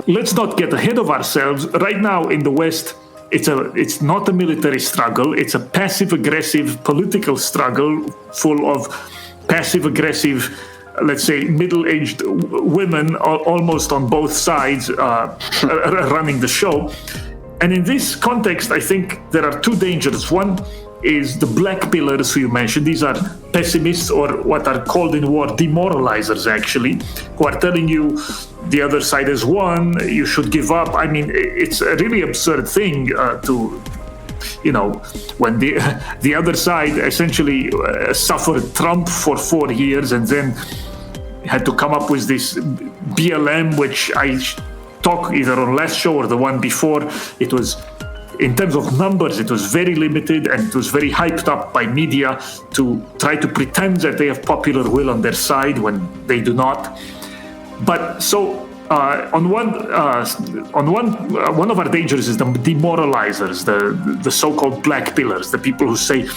let's not get ahead of ourselves. Right now in the West, it's not a military struggle. It's a passive-aggressive political struggle full of passive-aggressive, let's say, middle-aged women almost on both sides running the show. And in this context, I think there are two dangers. One is the black pillars who you mentioned. These are pessimists, or what are called in war demoralizers, actually, who are telling you the other side has won, you should give up. I mean, it's a really absurd thing to, when the other side essentially suffered Trump for 4 years and then had to come up with this BLM, which I talk either on last show or the one before. It was, in terms of numbers, it was very limited, and it was very hyped up by media to try to pretend that they have popular will on their side when they do not. But so one of our dangers is the demoralizers, the so-called black pillars, the people who say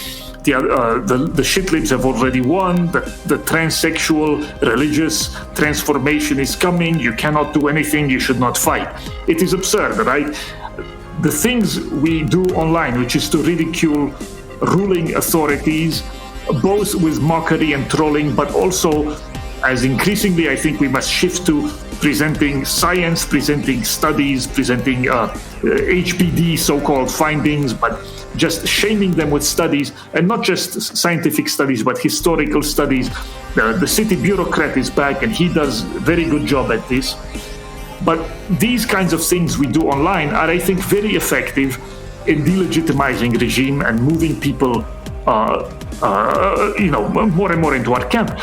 the shitlibs have already won, the transsexual religious transformation is coming, you cannot do anything, you should not fight. It is absurd, right? The things we do online, which is to ridicule ruling authorities, both with mockery and trolling, but also as increasingly I think we must shift to presenting science, presenting studies, presenting HPD so-called findings, but just shaming them with studies, and not just scientific studies, but historical studies. The city bureaucrat is back, and he does a very good job at this. But these kinds of things we do online are, I think, very effective in delegitimizing regime and moving people, more and more into our camp.